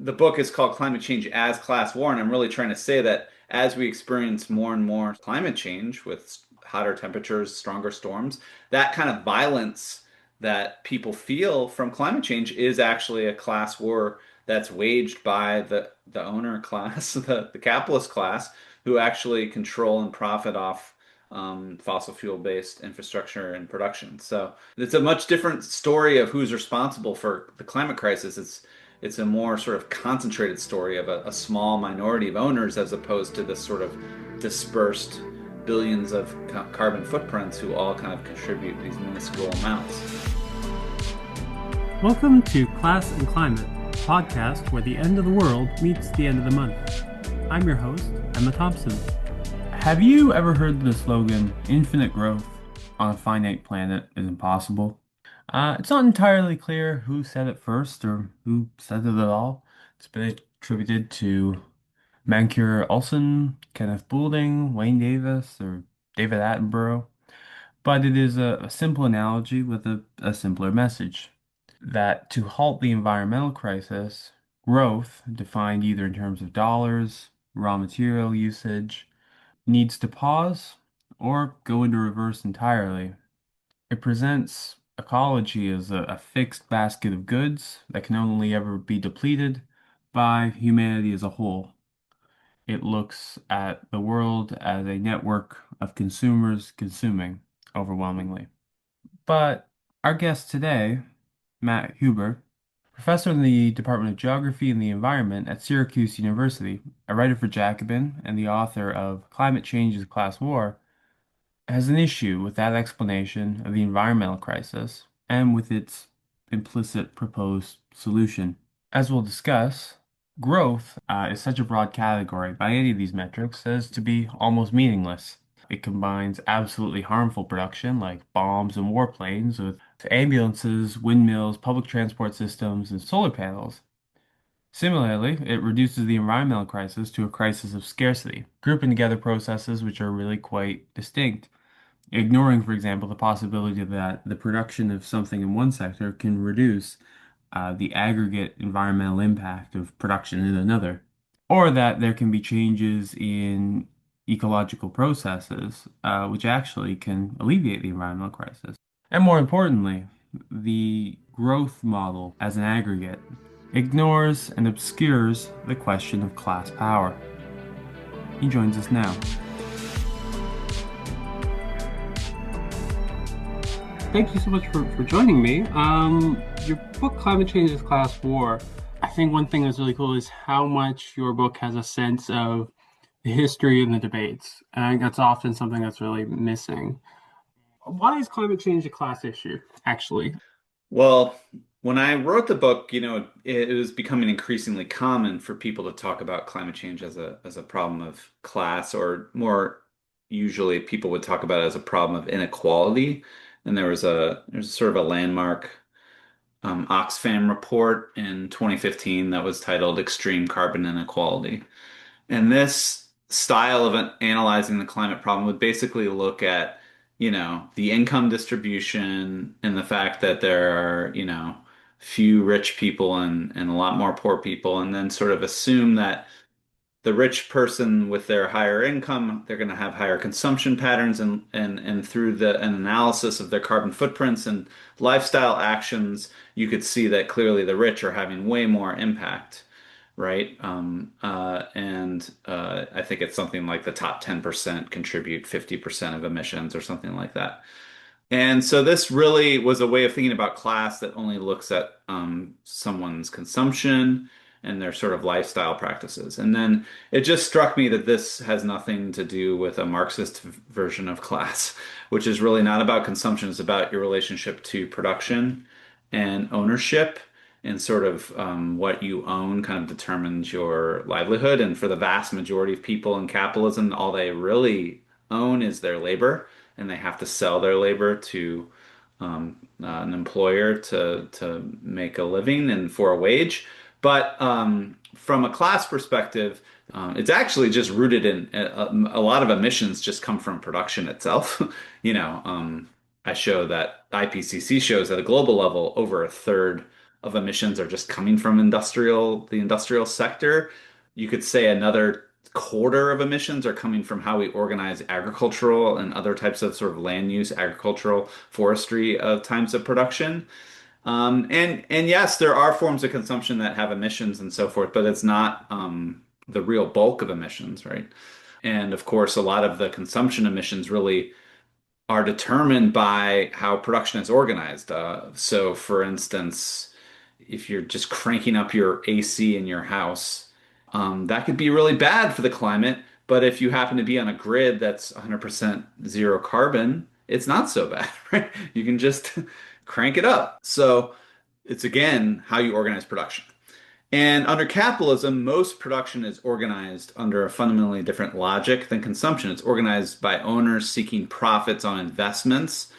the book is called Climate Change as Class War, and I'm really trying to say that as we experience more and more climate change with hotter temperatures, stronger storms, that kind of violence that people feel from climate change is actually a class war that's waged by the owner class, the capitalist class, who actually control and profit off fossil fuel based infrastructure and production. So it's a much different story of who's responsible for the climate crisis. It's a more sort of concentrated story of a small minority of owners as opposed to this sort of dispersed billions of carbon footprints who all kind of contribute these minuscule amounts. Welcome to Class and Climate, a podcast where the end of the world meets the end of the month. I'm your host, Emma Thompson. Have you ever heard the slogan, infinite growth on a finite planet is impossible? It's not entirely clear who said it first or who said it at all. It's been attributed to Mancur Olson, Kenneth Boulding, Wayne Davis, or David Attenborough. But it is a simple analogy with a simpler message. That to halt the environmental crisis, growth, defined either in terms of dollars, raw material usage, needs to pause or go into reverse entirely. It presents ecology as a fixed basket of goods that can only ever be depleted by humanity as a whole. It looks at the world as a network of consumers consuming overwhelmingly. But our guest today, Matt Huber, professor in the Department of Geography and the Environment at Syracuse University, a writer for Jacobin, and the author of Climate Change is Class War, has an issue with that explanation of the environmental crisis and with its implicit proposed solution. As we'll discuss, growth is such a broad category by any of these metrics as to be almost meaningless. It combines absolutely harmful production like bombs and warplanes with ambulances, windmills, public transport systems, and solar panels. Similarly, it reduces the environmental crisis to a crisis of scarcity, grouping together processes which are really quite distinct, ignoring, for example, the possibility that the production of something in one sector can reduce the aggregate environmental impact of production in another, or that there can be changes in ecological processes which actually can alleviate the environmental crisis. And more importantly, the growth model as an aggregate ignores and obscures the question of class power. He joins us now. Thank you so much for joining me. Your book, Climate Change is Class War, I think one thing that's really cool is how much your book has a sense of the history and the debates. And I think that's often something that's really missing. Why is climate change a class issue, actually? Well, when I wrote the book, it was becoming increasingly common for people to talk about climate change as a problem of class, or more usually people would talk about it as a problem of inequality. And there's sort of a landmark Oxfam report in 2015 that was titled Extreme Carbon Inequality. And this style of analyzing the climate problem would basically look at, the income distribution and the fact that there are, few rich people and a lot more poor people, and then sort of assume that the rich person with their higher income, they're going to have higher consumption patterns, and through an analysis of their carbon footprints and lifestyle actions, you could see that clearly the rich are having way more impact, right? And I think it's something like the top 10% contribute 50% of emissions or something like that. And so this really was a way of thinking about class that only looks at someone's consumption and their sort of lifestyle practices. And then it just struck me that this has nothing to do with a Marxist version of class, which is really not about consumption. It's about your relationship to production and ownership, and sort of what you own kind of determines your livelihood. And for the vast majority of people in capitalism, all they really own is their labor, and they have to sell their labor to an employer to make a living and for a wage. But from a class perspective, it's actually just rooted in a lot of emissions just come from production itself. I show that IPCC shows at a global level over a third of emissions are just coming from the industrial sector. You could say another quarter of emissions are coming from how we organize agricultural and other types of sort of land use, agricultural, forestry of times of production. And yes, there are forms of consumption that have emissions and so forth, but it's not the real bulk of emissions, right? And of course, a lot of the consumption emissions really are determined by how production is organized. So, for instance, if you're just cranking up your AC in your house, that could be really bad for the climate. But if you happen to be on a grid that's 100% zero carbon, it's not so bad, right? You can just crank it up. So, it's again how you organize production. And under capitalism, most production is organized under a fundamentally different logic than consumption. It's organized by owners seeking profits on investments,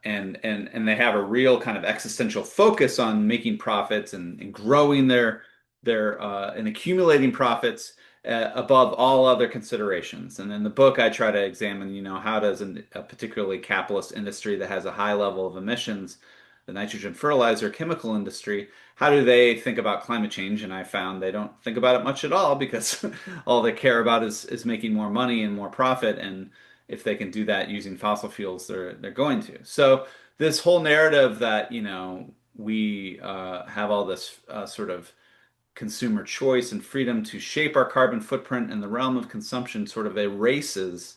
and they have a real kind of existential focus on making profits and growing their and accumulating profits above all other considerations. And in the book, I try to examine, how does a particularly capitalist industry that has a high level of emissions, the nitrogen fertilizer chemical industry, how do they think about climate change? And I found they don't think about it much at all because all they care about is making more money and more profit. And if they can do that using fossil fuels, they're going to. So this whole narrative that, we have all this sort of consumer choice and freedom to shape our carbon footprint in the realm of consumption sort of erases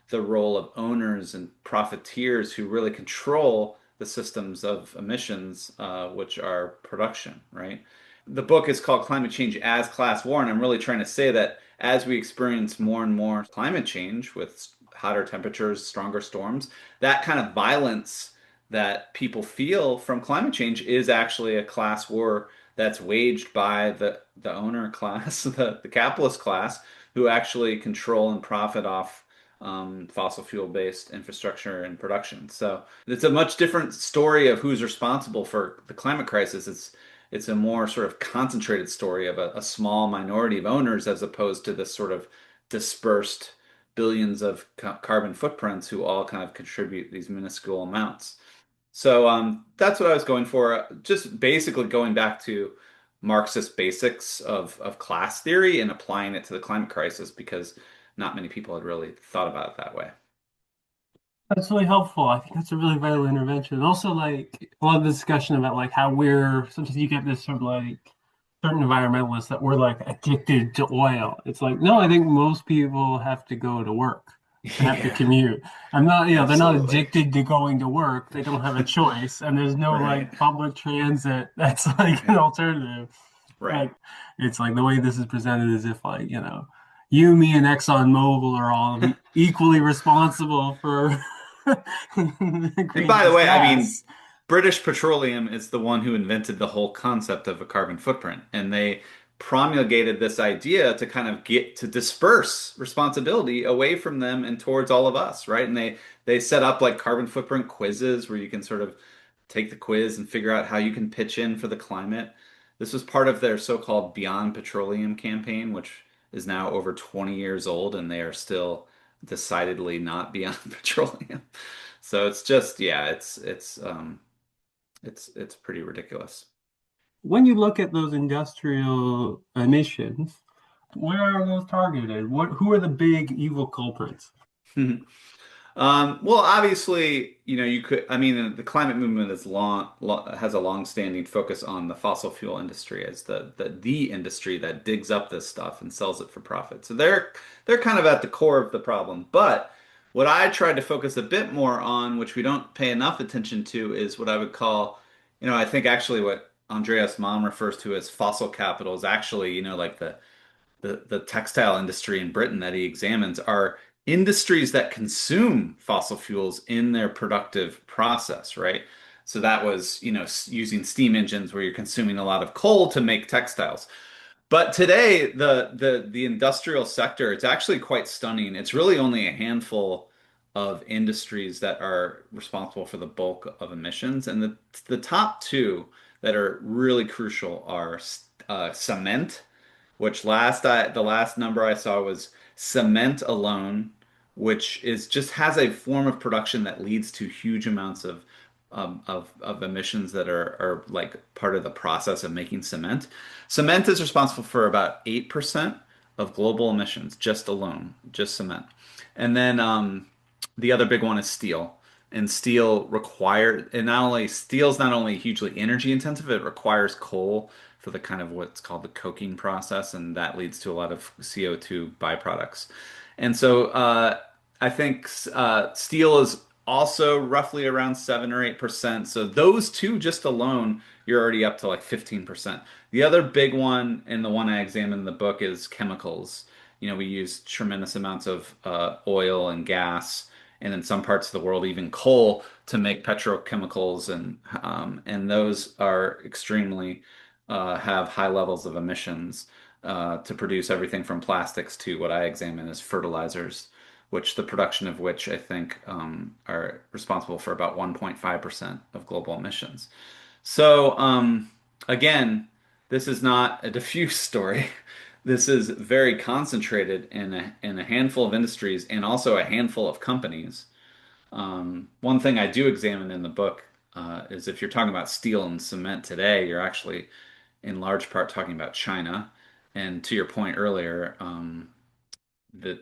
the role of owners and profiteers who really control the systems of emissions, which are production, right? The book is called Climate Change as Class War, and I'm really trying to say that as we experience more and more climate change with hotter temperatures, stronger storms, that kind of violence that people feel from climate change is actually a class war that's waged by the owner class, the capitalist class, who actually control and profit off fossil fuel based infrastructure and production. So it's a much different story of who's responsible for the climate crisis. It's a more sort of concentrated story of a small minority of owners as opposed to this sort of dispersed billions of carbon footprints who all kind of contribute these minuscule amounts. So that's what I was going for. Just basically going back to Marxist basics of class theory and applying it to the climate crisis because not many people had really thought about it that way. That's really helpful. I think that's a really vital intervention. And also, like a lot of the discussion about like how we're sometimes you get this sort of like certain environmentalists that we're like addicted to oil. It's like, no, I think most people have to go to work and have to Yeah, commute. I'm not, they're not absolutely. addicted to going to work. They don't have a choice. And there's no Right. like public transit that's like an Right. alternative. Right. Like it's like the way this is presented is if like, you, me, and ExxonMobil are all equally responsible for And by the greenhouse way, I mean, gas. British Petroleum is the one who invented the whole concept of a carbon footprint, and they promulgated this idea to kind of get to disperse responsibility away from them and towards all of us, right? And they set up like carbon footprint quizzes where you can sort of take the quiz and figure out how you can pitch in for the climate. This was part of their so-called Beyond Petroleum campaign, which is now over 20 years old, and they are still decidedly not beyond petroleum. So it's just, yeah, it's pretty ridiculous. When you look at those industrial emissions, where are those targeted? Who are the big evil culprits? Well, obviously, you could, I mean, the climate movement is has a long-standing focus on the fossil fuel industry as the industry that digs up this stuff and sells it for profit. So they're kind of at the core of the problem. But what I tried to focus a bit more on, which we don't pay enough attention to, is what I would call, I think actually what Andreas Malm refers to as fossil capital is actually, like the textile industry in Britain that he examines are industries that consume fossil fuels in their productive process, right? So that was, using steam engines where you're consuming a lot of coal to make textiles. But today, the industrial sector, it's actually quite stunning. It's really only a handful of industries that are responsible for the bulk of emissions, and the top two that are really crucial are cement, which the last number I saw was cement alone, which is just has a form of production that leads to huge amounts of of emissions that are like part of the process of making cement. Cement is responsible for about 8% of global emissions, just alone, just cement. And then the other big one is steel. And steel require, and not only steel's not only hugely energy intensive, it requires coal for the kind of what's called the coking process, and that leads to a lot of CO2 byproducts. And so I think steel is also roughly around 7 or 8%. So those two just alone, you're already up to like 15%. The other big one, and the one I examine in the book, is chemicals. We use tremendous amounts of oil and gas, and in some parts of the world, even coal to make petrochemicals, and those are extremely have high levels of emissions to produce everything from plastics to what I examine as fertilizers, which the production of which I think are responsible for about 1.5% of global emissions. So again, this is not a diffuse story. This is very concentrated in a handful of industries and also a handful of companies. One thing I do examine in the book is if you're talking about steel and cement today, you're actually in large part talking about China. And to your point earlier, that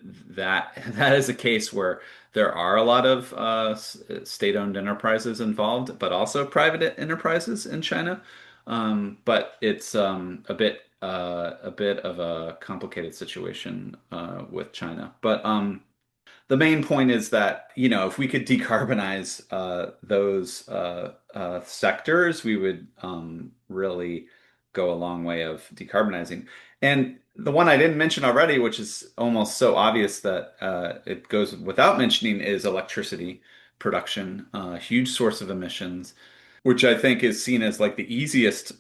that is a case where there are a lot of state-owned enterprises involved, but also private enterprises in China. But it's a bit of a complicated situation with China. But the main point is that, if we could decarbonize those sectors, we would really go a long way of decarbonizing. And the one I didn't mention already, which is almost so obvious that it goes without mentioning, is electricity production, a huge source of emissions, which I think is seen as like the easiest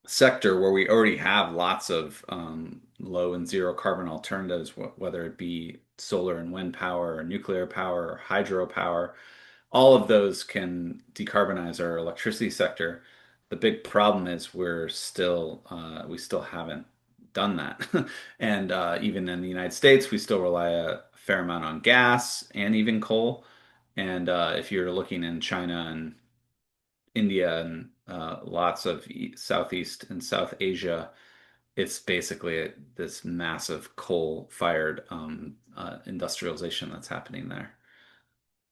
sector where we already have lots of low and zero carbon alternatives, whether it be solar and wind power or nuclear power or hydropower. All of those can decarbonize our electricity sector. The big problem is we still haven't done that. And even in the United States, we still rely a fair amount on gas and even coal. And if you're looking in China and India and lots of Southeast and South Asia, it's basically this massive coal-fired industrialization that's happening there.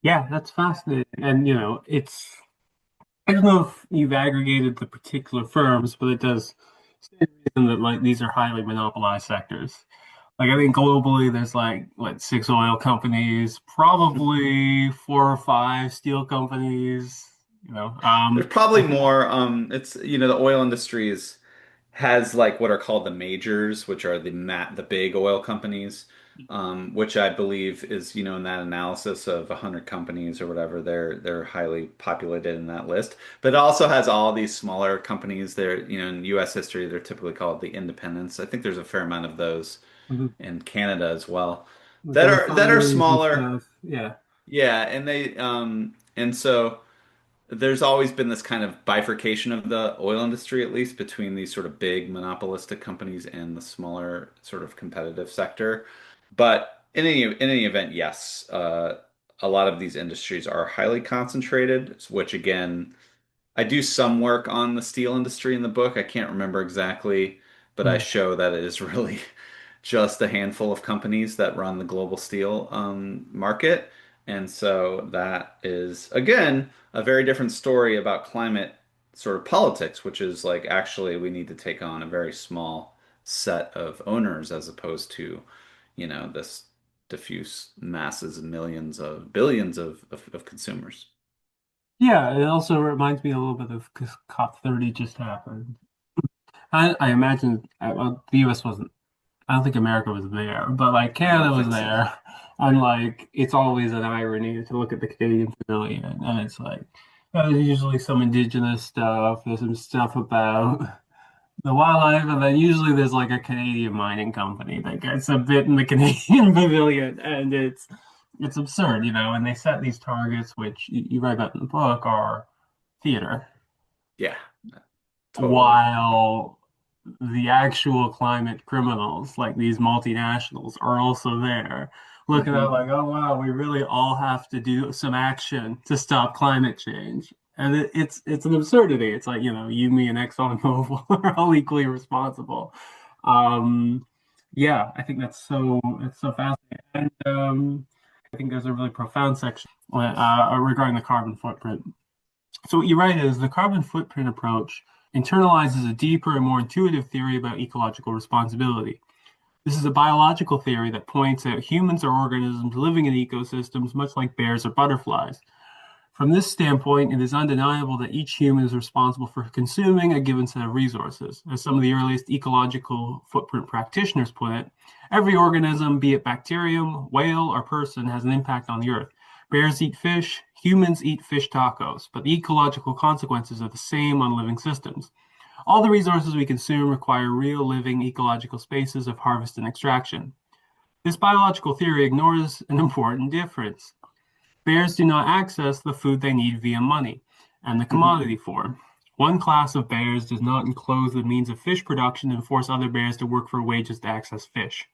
Yeah, that's fascinating. And I don't know if you've aggregated the particular firms, but it does stand to reason that like these are highly monopolized sectors. Like I think globally there's like what, six oil companies, probably four or five steel companies, you know. There's probably more. It's the oil industry has like what are called the majors, which are the big oil companies, which I believe is in that analysis of 100 companies or whatever, they're highly populated in that list. But it also has all these smaller companies. They're in U.S. history they're typically called the independents. I think there's a fair amount of those Mhm. in Canada as well Like the that are refineries and smaller. stuff. Yeah. Yeah, and so there's always been this kind of bifurcation of the oil industry, at least between these sort of big monopolistic companies and the smaller sort of competitive sector. But in any event, yes, a lot of these industries are highly concentrated, which again, I do some work on the steel industry in the book. I can't remember exactly, but I Mm. show that it is really just a handful of companies that run the global steel market. And so that is, again, a very different story about climate sort of politics, which is like actually we need to take on a very small set of owners as opposed to, this diffuse masses and millions of billions of consumers. Yeah, it also reminds me a little bit of because COP30 just happened. I imagine well, the US wasn't. I don't think America was there, but like I Canada don't was think so. there, and like it's always an irony to look at the Canadian Pavilion, and it's like there's usually some indigenous stuff. There's some stuff about the wildlife, and then usually there's like a Canadian mining company that gets a bit in the Canadian Pavilion, and it's absurd, And they set these targets, which you write about in the book, are theater, Yeah, totally. while the actual climate criminals, like these multinationals, are also there, looking at Hmm. like, oh wow, we really all have to do some action to stop climate change. And it's an absurdity. It's like, you, me, and ExxonMobil are all equally responsible. Um, yeah, I think it's so fascinating. And I think there's a really profound section regarding the carbon footprint. So what you write is the carbon footprint approach internalizes a deeper and more intuitive theory about ecological responsibility. This is a biological theory that points out humans are organisms living in ecosystems much like bears or butterflies. From this standpoint, it is undeniable that each human is responsible for consuming a given set of resources. As some of the earliest ecological footprint practitioners put it, every organism, be it bacterium, whale, or person, has an impact on the earth. Bears eat fish, humans eat fish tacos, but the ecological consequences are the same on living systems. All the resources we consume require real living ecological spaces of harvest and extraction. This biological theory ignores an important difference. Bears do not access the food they need via money and the Hmm. commodity form. One class of bears does not enclose the means of fish production and force other bears to work for wages to access fish.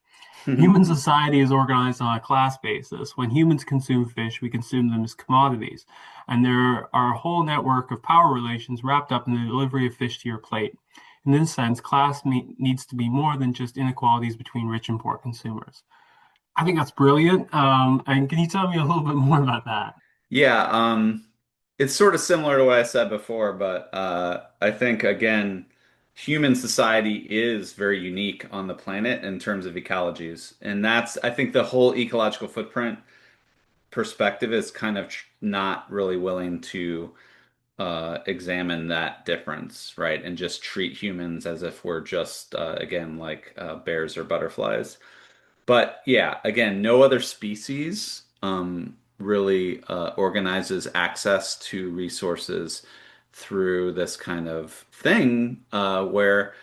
Human society is organized on a class basis. When humans consume fish, we consume them as commodities. And there are a whole network of power relations wrapped up in the delivery of fish to your plate. In this sense, needs to be more than just inequalities between rich and poor consumers. I think that's brilliant. And can you tell me a little bit more about that? Yeah, it's sort of similar to what I said before, but I think again, human society is very unique on the planet in terms of ecologies, and that's I think the whole ecological footprint perspective is kind of not really willing to examine that difference, right? And just treat humans as if we're just again like bears or butterflies. But yeah, again, no other species really organizes access to resources through this kind of thing where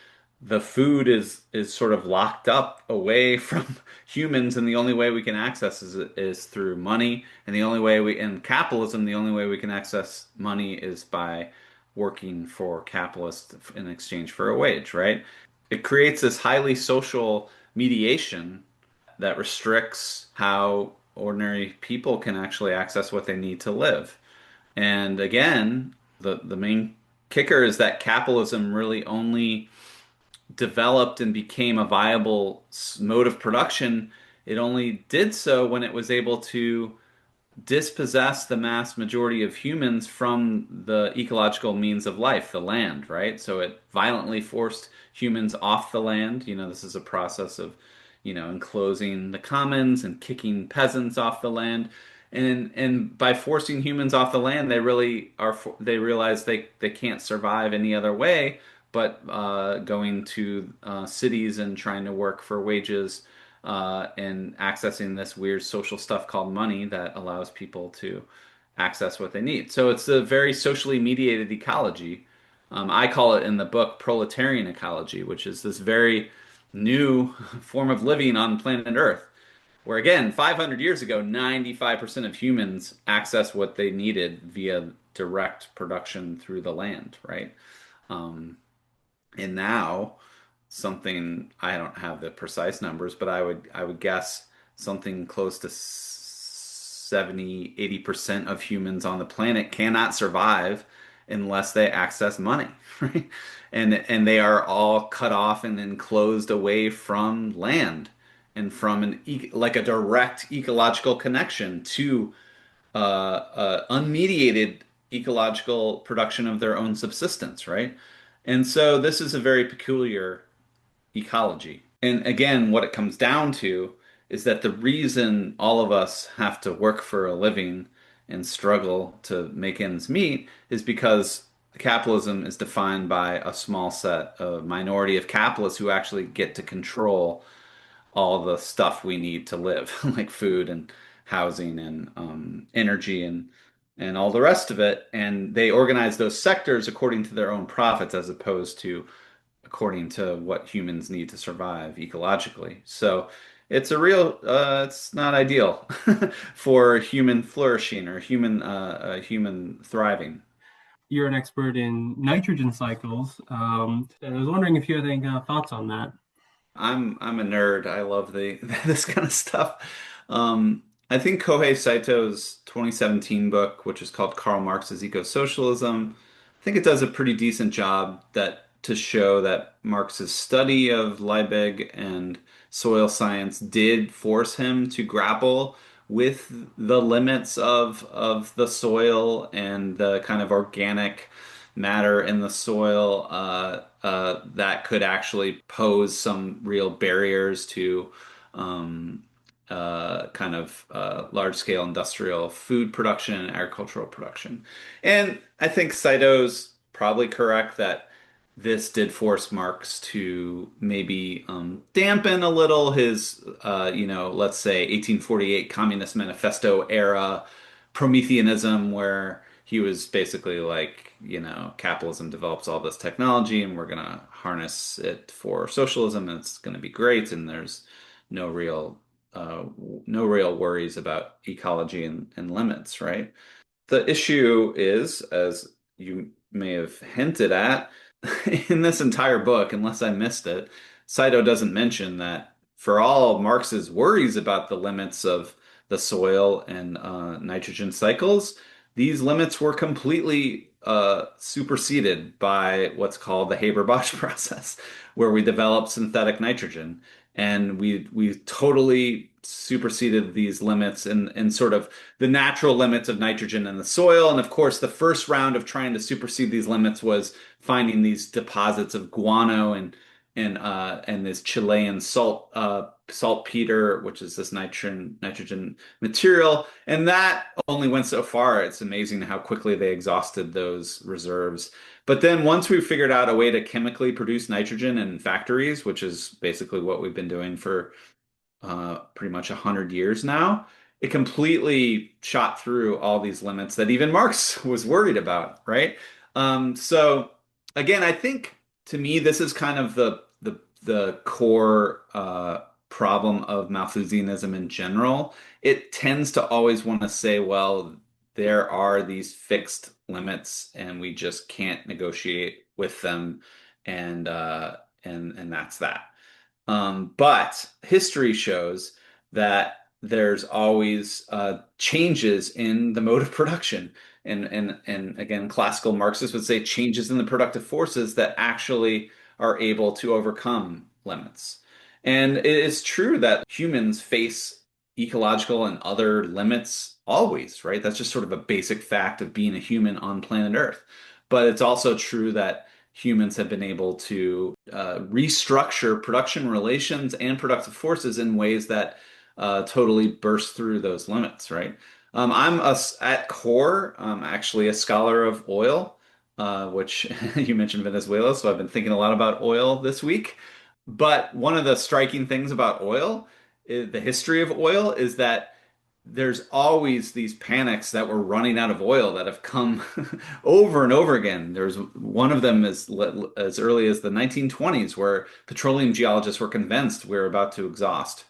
the food is sort of locked up away from humans, and the only way we can access is through money, and the only way we in capitalism, the only way we can access money is by working for capitalists in exchange for a wage, right? It creates this highly social mediation that restricts how ordinary people can actually access what they need to live. And again, the main kicker is that capitalism really only developed and became a viable mode of production. It only did so when it was able to dispossess the mass majority of humans from the ecological means of life, the land, right? So it violently forced humans off the land. This is a process of, enclosing the commons and kicking peasants off the land. And by forcing humans off the land, they realize they can't survive any other way but going to cities and trying to work for wages and accessing this weird social stuff called money that allows people to access what they need. So it's a very socially mediated ecology. I call it in the book proletarian ecology, which is this very new form of living on planet Earth. Where again, 500 years ago, 95% of humans access what they needed via direct production through the land, right? Um, and now something I don't have the precise numbers, but I would guess something close to 70, 80% of humans on the planet cannot survive unless they access money, right? And they are all cut off and enclosed away from land and from like a direct ecological connection to unmediated ecological production of their own subsistence, right? And so this is a very peculiar ecology. And again, what it comes down to is that the reason all of us have to work for a living and struggle to make ends meet is because capitalism is defined by a small set, a minority of capitalists who actually get to control all the stuff we need to live, like food and housing and energy and all the rest of it. And they organize those sectors according to their own profits as opposed to according to what humans need to survive ecologically. So it's not ideal for human flourishing or human thriving. you're an expert in nitrogen cycles. And I was wondering if you had any thoughts on that. I'm a nerd. I love the this kind of stuff. I think Kohei Saito's 2017 book, which is called Karl Marx's Eco-Socialism, I think it does a pretty decent job that to show that Marx's study of Liebig and soil science did force him to grapple with the limits of the soil and the kind of organic matter in the soil that could actually pose some real barriers to kind of large-scale industrial food production and agricultural production. And I think Saito's probably correct that this did force Marx to maybe dampen a little his, let's say 1848 Communist Manifesto era Prometheanism, where he was basically like, capitalism develops all this technology and we're going to harness it for socialism and it's going to be great. And there's no real, uh, no real worries about ecology and limits, right? The issue is, as you may have hinted at, in this entire book, unless I missed it, Saito doesn't mention that for all Marx's worries about the limits of the soil and nitrogen cycles, these limits were completely superseded by what's called the Haber-Bosch process, where we develop synthetic nitrogen. And we totally superseded these limits and sort of the natural limits of nitrogen in the soil. And of course, the first round of trying to supersede these limits was finding these deposits of guano and this Chilean saltpeter, which is this nitrogen material. And that only went so far. It's amazing how quickly they exhausted those reserves. But then once we figured out a way to chemically produce nitrogen in factories, which is basically what we've been doing for pretty much 100 years now, it completely shot through all these limits that even Marx was worried about, right? So again, I think to me this is kind of the core problem of Malthusianism in general. It tends to always want to say, well, there are these fixed limits, and we just can't negotiate with them, and that's that. But history shows that there's always changes in the mode of production. And again, classical Marxists would say changes in the productive forces that actually are able to overcome limits. And it is true that humans face ecological and other limits always, right? That's just sort of a basic fact of being a human on planet Earth. But it's also true that humans have been able to restructure production relations and productive forces in ways that totally burst through those limits, right? At core, actually a scholar of oil, which you mentioned Venezuela, so I've been thinking a lot about oil this week. But one of the striking things about oil, the history of oil, is that there's always these panics that we're running out of oil that have come over and over again. There's one of them as early as the 1920s, where petroleum geologists were convinced we're about to exhaust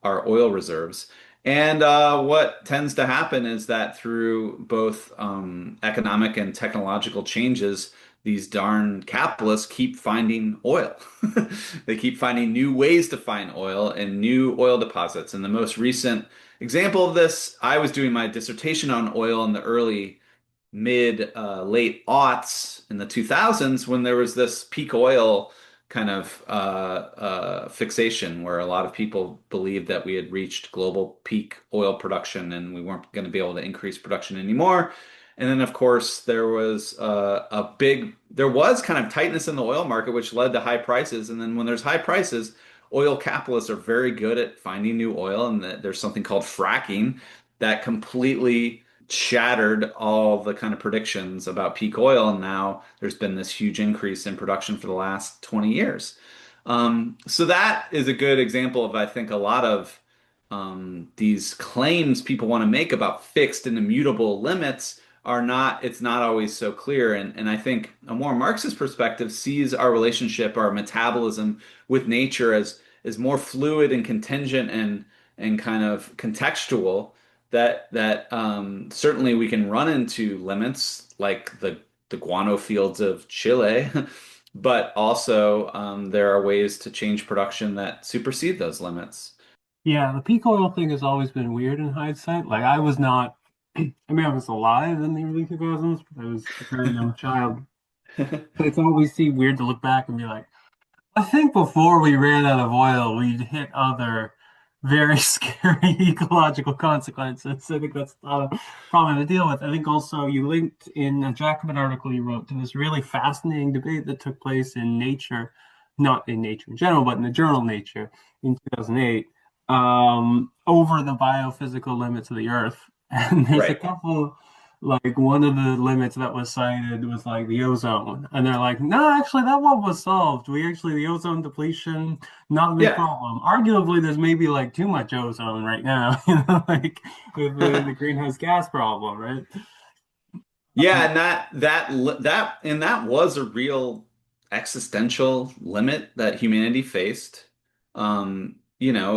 our oil reserves. And what tends to happen is that through both economic and technological changes, these darn capitalists keep finding oil. They keep finding new ways to find oil and new oil deposits. And the most recent example of this, I was doing my dissertation on oil in the early late aughts in the 2000s when there was this peak oil kind of fixation where a lot of people believed that we had reached global peak oil production and we weren't going to be able to increase production anymore. And then, of course, there was kind of tightness in the oil market, which led to high prices. And then when there's high prices, oil capitalists are very good at finding new oil. And there's something called fracking that completely shattered all the kind of predictions about peak oil. And now there's been this huge increase in production for the last 20 years. So that is a good example of, I think, a lot of these claims people want to make about fixed and immutable limits it's not always so clear. And I think a more Marxist perspective sees our relationship, our metabolism with nature as more fluid and contingent and kind of contextual that certainly we can run into limits like the the guano fields of Chile, but also there are ways to change production that supersede those limits. Yeah, the peak oil thing has always been weird in hindsight. Like I was not, I mean, I was alive in the early 2000s, but I was a very young child. But it's always seemed weird to look back and be like, I think before we ran out of oil, we'd hit other very scary ecological consequences. I think that's not a problem to deal with. I think also you linked in a Jacobin article you wrote to this really fascinating debate that took place in Nature, not in Nature in general, but in the journal Nature in 2008, over the biophysical limits of the Earth. And there's a Right. couple like one of the limits that was cited was like the ozone, and they're like, no, actually that one was solved. We actually the ozone depletion, not a big Yeah. problem. Arguably, there's maybe like too much ozone right now, like with the greenhouse gas problem, right? Yeah, and that was a real existential limit that humanity faced.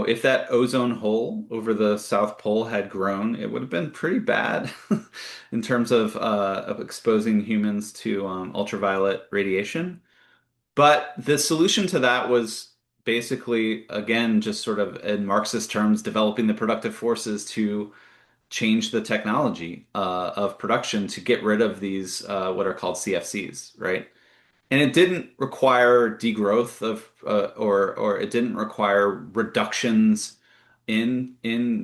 If that ozone hole over the South Pole had grown, it would have been pretty bad in terms of exposing humans to ultraviolet radiation. But the solution to that was basically, again, just sort of in Marxist terms, developing the productive forces to change the technology of production to get rid of these what are called CFCs, right? And it didn't require degrowth of or it didn't require reductions in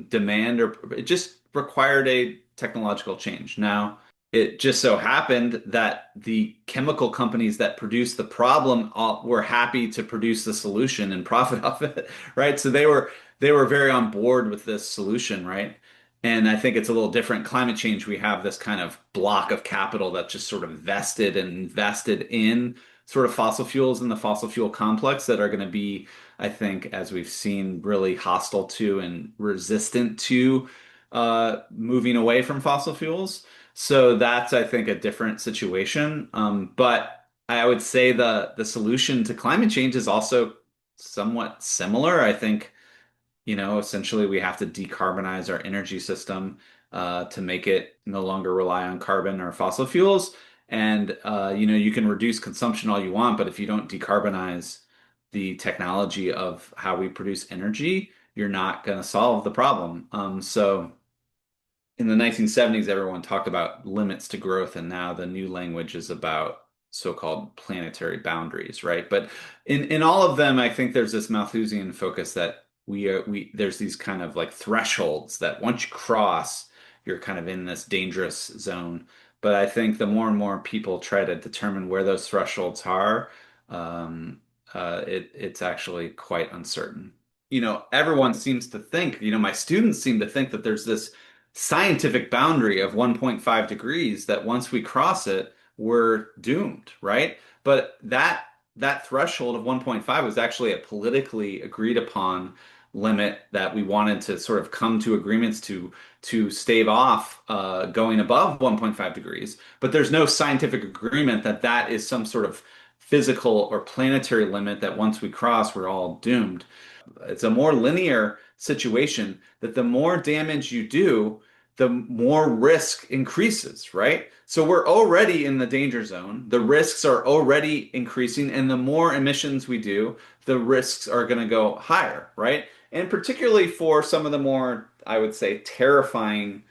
demand, or it just required a technological change. Now, it just so happened that the chemical companies that produced the problem were happy to produce the solution and profit off it, right? So they were very on board with this solution, right? And I think it's a little different. Climate change, we have this kind of block of capital that just sort of vested and invested in sort of fossil fuels and the fossil fuel complex that are going to be, I think, as we've seen, really hostile to and resistant to moving away from fossil fuels. So that's, I think, a different situation. But I would say the solution to climate change is also somewhat similar. I think essentially we have to decarbonize our energy system to make it no longer rely on carbon or fossil fuels. And you can reduce consumption all you want, but if you don't decarbonize the technology of how we produce energy, you're not going to solve the problem. So in the 1970s, everyone talked about limits to growth, and now the new language is about so-called planetary boundaries, right? But in all of them, I think there's this Malthusian focus that we there's these kind of like thresholds that once you cross, you're kind of in this dangerous zone. But I think the more and more people try to determine where those thresholds are, um, it's actually quite uncertain. Everyone seems to think, my students seem to think that there's this scientific boundary of 1.5 degrees that once we cross it, we're doomed, right? But that threshold of 1.5 was actually a politically agreed upon limit that we wanted to sort of come to agreements to stave off going above 1.5 degrees. But there's no scientific agreement that that is some sort of physical or planetary limit that once we cross, we're all doomed. It's a more linear situation that the more damage you do, the more risk increases, right? So we're already in the danger zone. The risks are already increasing, and the more emissions we do, the risks are going to go higher, right? And particularly for some of the more, I would say, terrifying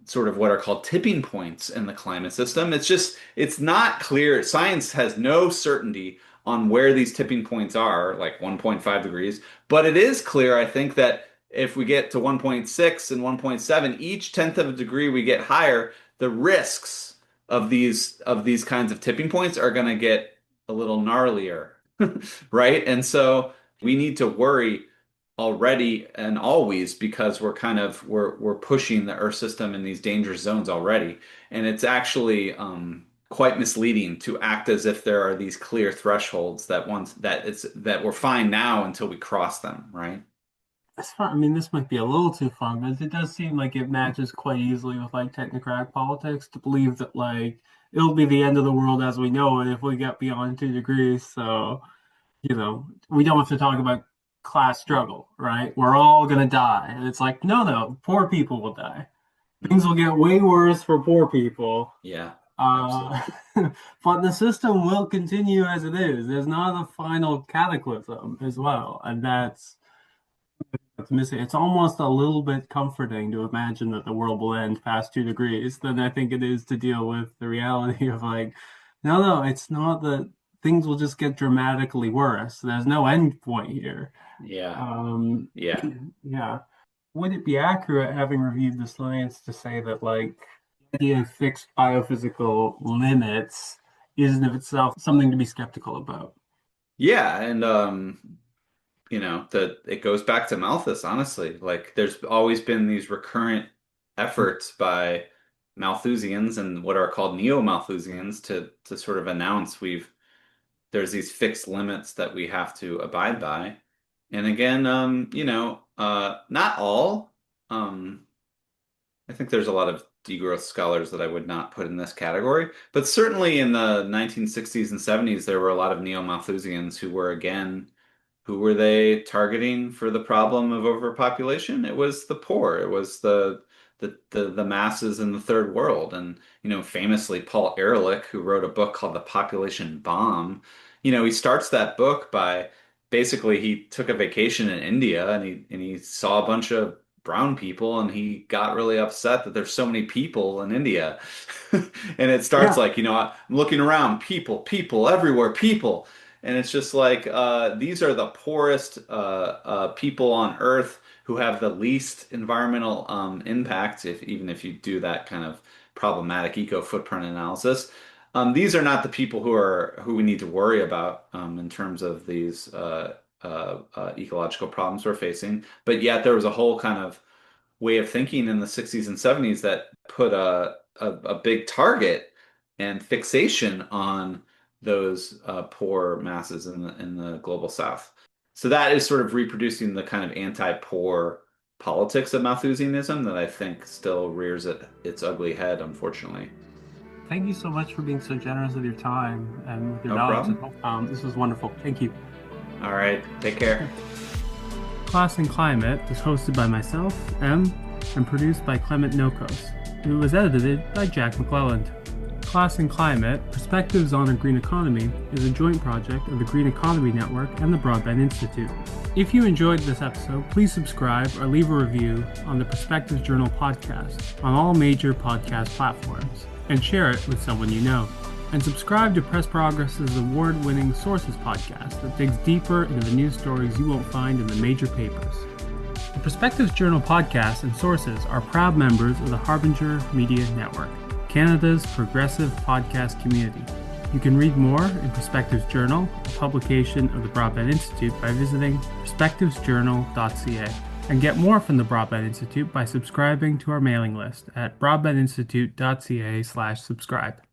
sort of what are called tipping points in the climate system. It's not clear. Science has no certainty on where these tipping points are, like 1.5 degrees, but it is clear, I think, that if we get to 1.6 and 1.7, each tenth of a degree we get higher, the risks of these kinds of tipping points are going to get a little gnarlier, right? And so we need to worry already and always because we're pushing the Earth system in these dangerous zones already, and it's actually quite misleading to act as if there are these clear thresholds that we're fine now until we cross them, right? It's fun. I mean, this might be a little too fun, but it does seem like it matches quite easily with like technocratic politics to believe that like it'll be the end of the world as we know it if we get beyond 2 degrees. So, we don't have to talk about class struggle, right? We're all gonna die. And it's like, no, no, poor people will die. Things will get way worse for poor people. Yeah. Uh, Absolutely. but the system will continue as it is. There's not a final cataclysm as well, and that's missing. It's almost a little bit comforting to imagine that the world will end past 2 degrees than I think it is to deal with the reality of like, no, no, it's not that things will just get dramatically worse. There's no end point here. Yeah. Um, Yeah. yeah. Would it be accurate, having reviewed the science, to say that like the idea of fixed biophysical limits is in of itself something to be skeptical about? Yeah, and that it goes back to Malthus, honestly. Like there's always been these recurrent efforts by Malthusians and what are called neo-Malthusians to sort of announce there's these fixed limits that we have to abide by. And again, not all. Um, I think there's a lot of degrowth scholars that I would not put in this category, but certainly in the 1960s and 70s, there were a lot of neo-Malthusians who were again who were they targeting for the problem of overpopulation? It was the poor. It was the masses in the third world. And famously, Paul Ehrlich, who wrote a book called The Population Bomb, he starts that book by basically he took a vacation in India and he saw a bunch of brown people and he got really upset that there's so many people in India. And it starts Yeah. like, I'm looking around, people everywhere, people. And it's just like these are the poorest people on Earth who have the least environmental impact, even if you do that kind of problematic eco footprint analysis. These are not the people who we need to worry about in terms of these ecological problems we're facing. But yet there was a whole kind of way of thinking in the 60s and 70s that put a big target and fixation on those poor masses in the global South. So that is sort of reproducing the kind of anti-poor politics of Malthusianism that I think still rears its ugly head, unfortunately. Thank you so much for being so generous with your time and with your No knowledge. problem. This was wonderful. Thank you. All right, take care. Class and Climate is hosted by myself, M, and produced by Clement Nokos. It was edited by Jack McClelland. Class and Climate, Perspectives on a Green Economy, is a joint project of the Green Economy Network and the Broadband Institute. If you enjoyed this episode, please subscribe or leave a review on the Perspectives Journal podcast on all major podcast platforms, and share it with someone you know. And subscribe to Press Progress's award-winning Sources podcast that digs deeper into the news stories you won't find in the major papers. The Perspectives Journal podcast and Sources are proud members of the Harbinger Media Network, Canada's progressive podcast community. You can read more in Perspectives Journal, a publication of the Broadband Institute, by visiting perspectivesjournal.ca. And get more from the Broadband Institute by subscribing to our mailing list at broadbandinstitute.ca/subscribe.